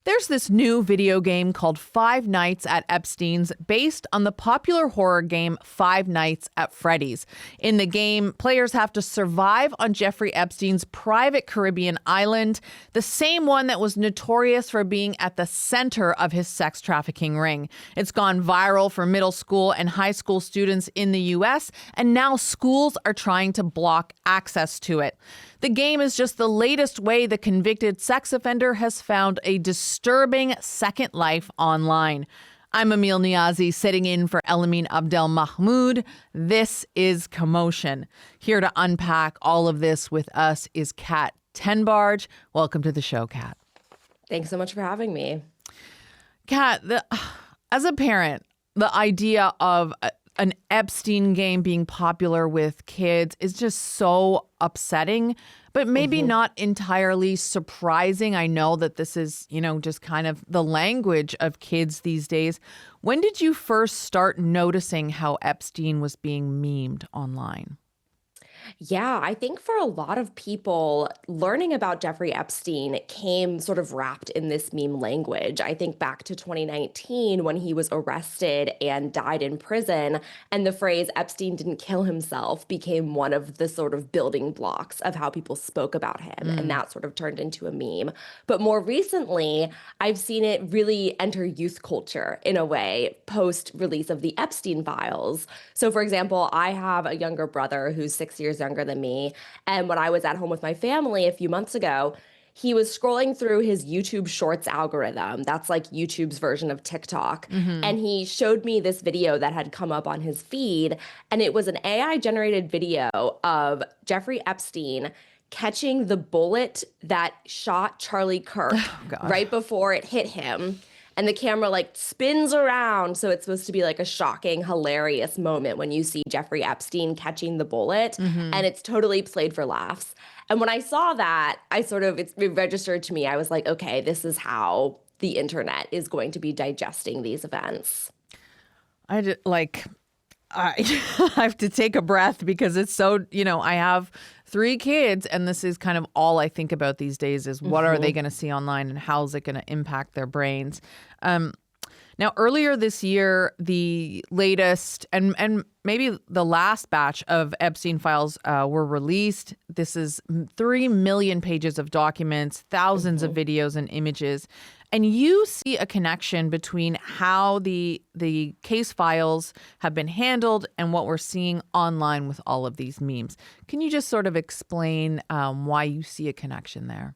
There's this new video game called Five Nights at Epstein's based on the popular horror game Five Nights at Freddy's. In the game, players have to survive on Jeffrey Epstein's private Caribbean island, the same one that was notorious for being at the center of his sex trafficking ring. It's gone viral for middle school and high school students in the U.S., and now schools are trying to block access to it. The game is just the latest way the convicted sex offender has found a disturbing second life online. I'm Amil Niazi, sitting in for Elamin Abdelmahmoud. This is Commotion. Here to unpack all of this with us is Kat Tenbarge. Welcome to the show, Kat. Thanks so much for having me. Kat, as a parent, the idea of an Epstein game being popular with kids is just so upsetting, but maybe not entirely surprising. I know that this is, just kind of the language of kids these days. When did you first start noticing how Epstein was being memed online? Yeah, I think for a lot of people, learning about Jeffrey Epstein came sort of wrapped in this meme language. I think back to 2019 when he was arrested and died in prison, and the phrase Epstein didn't kill himself became one of the sort of building blocks of how people spoke about him. And that sort of turned into a meme. But more recently, I've seen it really enter youth culture in a way post release of the Epstein files. So, for example, I have a younger brother who's 6 years younger than me. And when I was at home with my family a few months ago, he was scrolling through his YouTube Shorts algorithm. That's like YouTube's version of TikTok. And he showed me this video that had come up on his feed. And it was an AI-generated video of Jeffrey Epstein catching the bullet that shot Charlie Kirk right before it hit him. And the camera spins around. So it's supposed to be like a shocking, hilarious moment when you see Jeffrey Epstein catching the bullet. And it's totally played for laughs. And when I saw that, it registered to me. I was like, okay, this is how the internet is going to be digesting these events. I have to take a breath because it's so, I have 3 kids and this is kind of all I think about these days is what are they going to see online and how is it going to impact their brains? Now, earlier this year, the latest and maybe the last batch of Epstein files were released. This is 3 million pages of documents, thousands of videos and images. And you see a connection between how the case files have been handled and what we're seeing online with all of these memes. Can you just sort of explain why you see a connection there?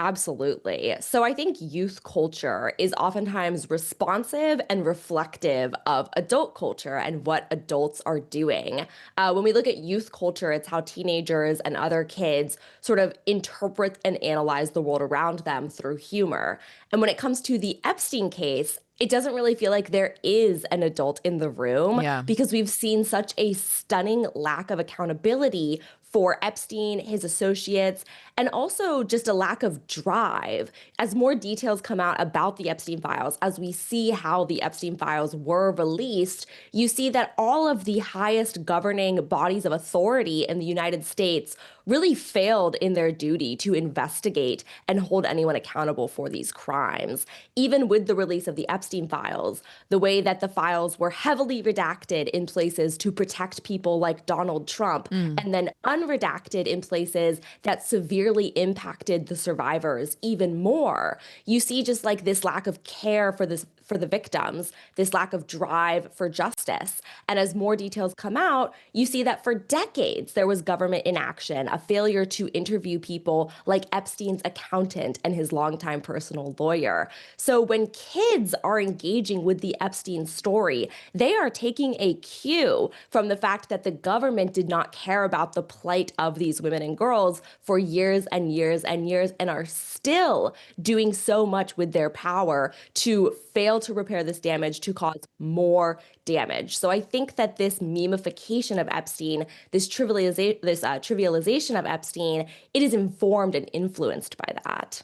Absolutely. So I think youth culture is oftentimes responsive and reflective of adult culture and what adults are doing. When we look at youth culture, it's how teenagers and other kids sort of interpret and analyze the world around them through humor. And when it comes to the Epstein case, it doesn't really feel like there is an adult in the room because we've seen such a stunning lack of accountability for Epstein, his associates, and also just a lack of drive. As more details come out about the Epstein files, as we see how the Epstein files were released, you see that all of the highest governing bodies of authority in the United States really failed in their duty to investigate and hold anyone accountable for these crimes. Even with the release of the Epstein files, the way that the files were heavily redacted in places to protect people like Donald Trump, and then unredacted in places that severely impacted the survivors even more. You see just this lack of care for the victims, this lack of drive for justice. And as more details come out, you see that for decades, there was government inaction, a failure to interview people like Epstein's accountant and his longtime personal lawyer. So when kids are engaging with the Epstein story, they are taking a cue from the fact that the government did not care about the plight of these women and girls for years and years and years and are still doing so much with their power to fail to repair this damage, to cause more damage. So I think that this memeification of Epstein, this trivialization of Epstein, it is informed and influenced by that.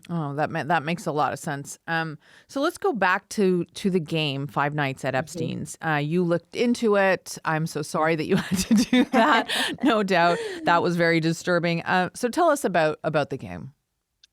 Oh, that makes a lot of sense. So let's go back to the game, Five Nights at Epstein's. You looked into it. I'm so sorry that you had to do that. No doubt that was very disturbing. So tell us about the game.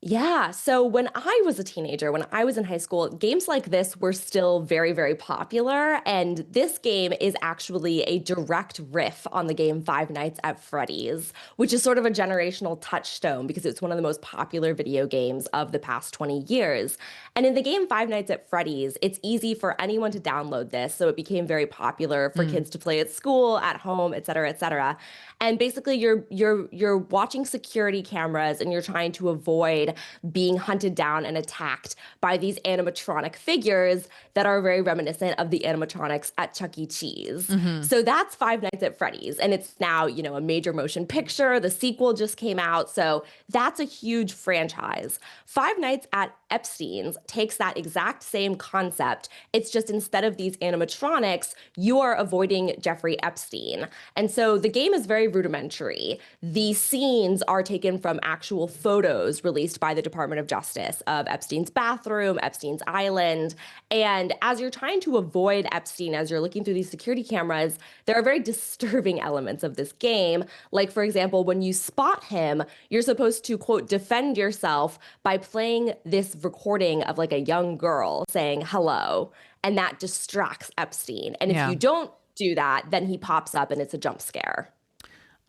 Yeah. So when I was a teenager, when I was in high school, games like this were still very, very popular. And this game is actually a direct riff on the game Five Nights at Freddy's, which is sort of a generational touchstone because it's one of the most popular video games of the past 20 years. And in the game Five Nights at Freddy's, it's easy for anyone to download this. So it became very popular for Mm. kids to play at school, at home, et cetera, et cetera. And basically you're watching security cameras and you're trying to avoid being hunted down and attacked by these animatronic figures that are very reminiscent of the animatronics at Chuck E. Cheese. Hmm. So that's Five Nights at Freddy's. And it's now, a major motion picture. The sequel just came out. So that's a huge franchise. Five Nights at Epstein's takes that exact same concept. It's just instead of these animatronics, you are avoiding Jeffrey Epstein. And so the game is very rudimentary. The scenes are taken from actual photos released by the Department of Justice of Epstein's bathroom, Epstein's island. And as you're trying to avoid Epstein, as you're looking through these security cameras, there are very disturbing elements of this game. Like, for example, when you spot him, you're supposed to, quote, defend yourself by playing this recording of like a young girl saying hello. And that distracts Epstein. And if Yeah. you don't do that, then he pops up and it's a jump scare.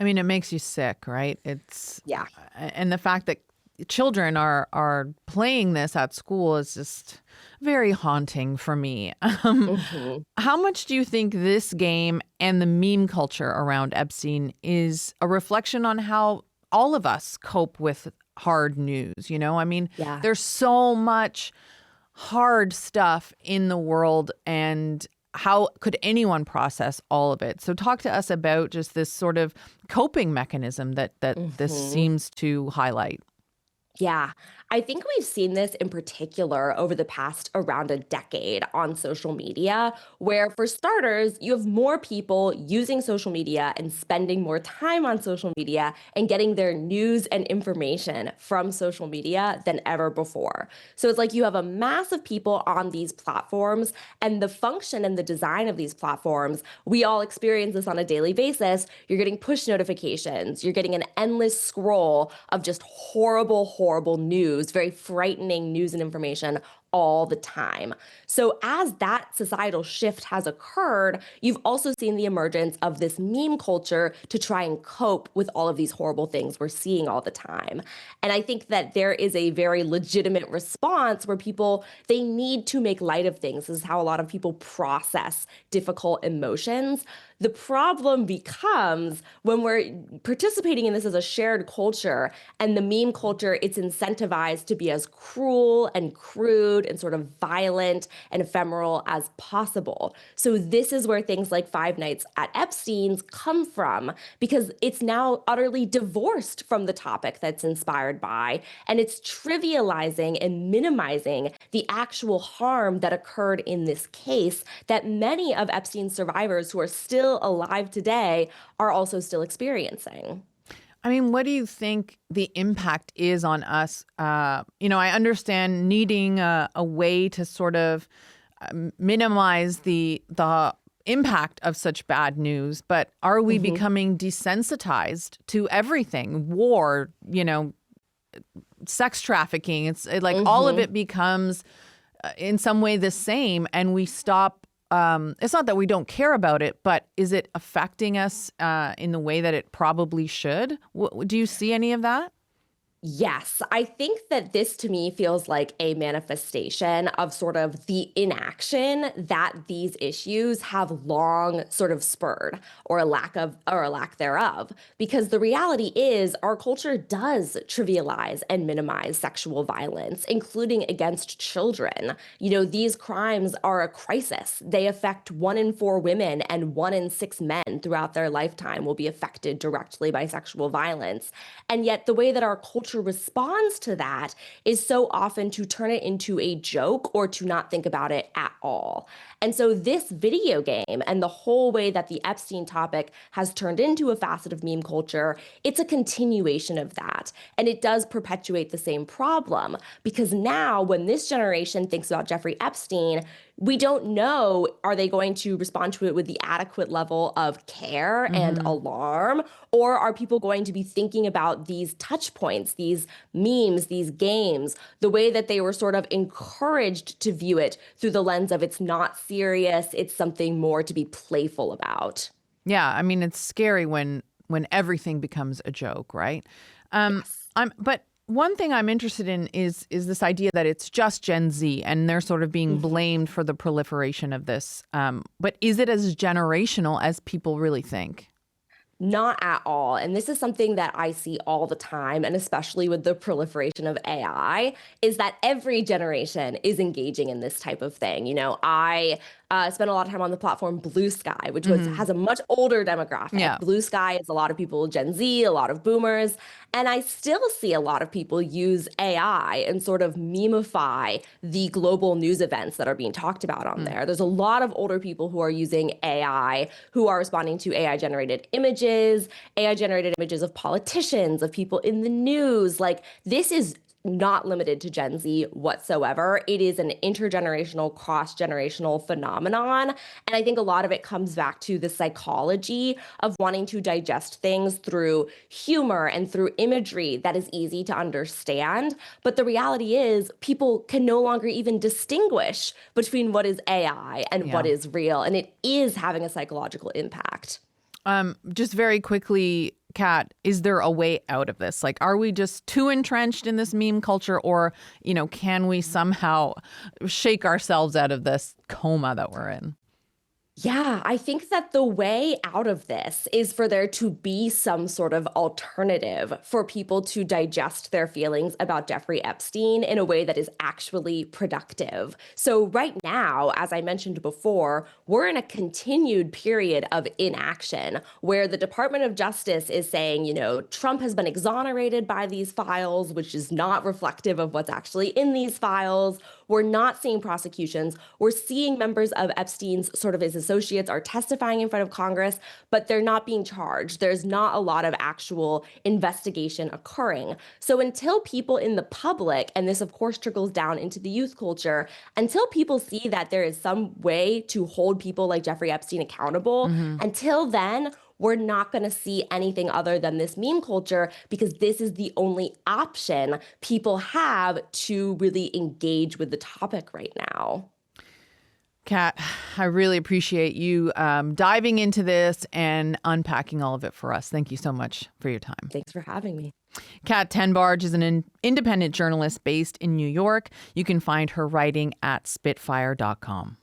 I mean, it makes you sick, right? Yeah. And the fact that children are playing this at school is just very haunting for me. Hmm. How much do you think this game and the meme culture around Epstein is a reflection on how all of us cope with hard news? I mean, Yeah. there's so much hard stuff in the world, and how could anyone process all of it? So talk to us about just this sort of coping mechanism that this Hmm. seems to highlight. Yeah, I think we've seen this in particular over the past around a decade on social media, where for starters, you have more people using social media and spending more time on social media and getting their news and information from social media than ever before. So it's like you have a mass of people on these platforms, and the function and the design of these platforms, we all experience this on a daily basis. You're getting push notifications, you're getting an endless scroll of just horrible news, very frightening news and information all the time. So as that societal shift has occurred, you've also seen the emergence of this meme culture to try and cope with all of these horrible things we're seeing all the time. And I think that there is a very legitimate response where people, they need to make light of things. This is how a lot of people process difficult emotions. The problem becomes when we're participating in this as a shared culture, and the meme culture, it's incentivized to be as cruel and crude and sort of violent and ephemeral as possible. So this is where things like Five Nights at Epstein's come from, because it's now utterly divorced from the topic that's inspired by, and it's trivializing and minimizing the actual harm that occurred in this case that many of Epstein's survivors who are still alive today are also still experiencing. I mean, what do you think the impact is on us? I understand needing a way to sort of minimize the impact of such bad news, but are we becoming desensitized to everything? War, sex trafficking. Like all of Hmm. it becomes in some way the same, and we stop. It's not that we don't care about it, but is it affecting us in the way that it probably should? Do you see any of that? Yes, I think that this to me feels like a manifestation of sort of the inaction that these issues have long sort of spurred, or a lack thereof. Because the reality is our culture does trivialize and minimize sexual violence, including against children. These crimes are a crisis. They affect 1 in 4 women and 1 in 6 men throughout their lifetime will be affected directly by sexual violence. And yet the way that our culture responds to that is so often to turn it into a joke or to not think about it at all. And so this video game and the whole way that the Epstein topic has turned into a facet of meme culture, it's a continuation of that. And it does perpetuate the same problem, because now when this generation thinks about Jeffrey Epstein, we don't know, are they going to respond to it with the adequate level of care and Hmm. alarm? Or are people going to be thinking about these touch points, these memes, these games, the way that they were sort of encouraged to view it through the lens of it's not serious, it's something more to be playful about. Yeah, I mean, it's scary when everything becomes a joke, right? Yes. But one thing I'm interested in is this idea that it's just Gen Z and they're sort of being blamed for the proliferation of this. But is it as generational as people really think? Not at all. And this is something that I see all the time, and especially with the proliferation of AI, is that every generation is engaging in this type of thing. I spent a lot of time on the platform Blue Sky, which has a much older demographic. Yeah. Blue Sky is a lot of people Gen Z, a lot of boomers, and I still see a lot of people use AI and sort of memify the global news events that are being talked about on there. There's a lot of older people who are using AI, who are responding to AI-generated images of politicians, of people in the news. Like, this is not limited to Gen Z whatsoever. It is an intergenerational, cross-generational phenomenon. And I think a lot of it comes back to the psychology of wanting to digest things through humor and through imagery that is easy to understand. But the reality is people can no longer even distinguish between what is AI and what is real. And it is having a psychological impact. Just very quickly, Kat, is there a way out of this? Like, are we just too entrenched in this meme culture, or, can we somehow shake ourselves out of this coma that we're in? Yeah, I think that the way out of this is for there to be some sort of alternative for people to digest their feelings about Jeffrey Epstein in a way that is actually productive. So right now, as I mentioned before, we're in a continued period of inaction where the Department of Justice is saying, Trump has been exonerated by these files, which is not reflective of what's actually in these files. We're not seeing prosecutions. We're seeing members of Epstein's sort of his associates are testifying in front of Congress, but they're not being charged. There's not a lot of actual investigation occurring. So until people in the public, and this of course trickles down into the youth culture, until people see that there is some way to hold people like Jeffrey Epstein accountable, until then, we're not going to see anything other than this meme culture, because this is the only option people have to really engage with the topic right now. Kat, I really appreciate you diving into this and unpacking all of it for us. Thank you so much for your time. Thanks for having me. Kat Tenbarge is an independent journalist based in New York. You can find her writing at spitfire.com.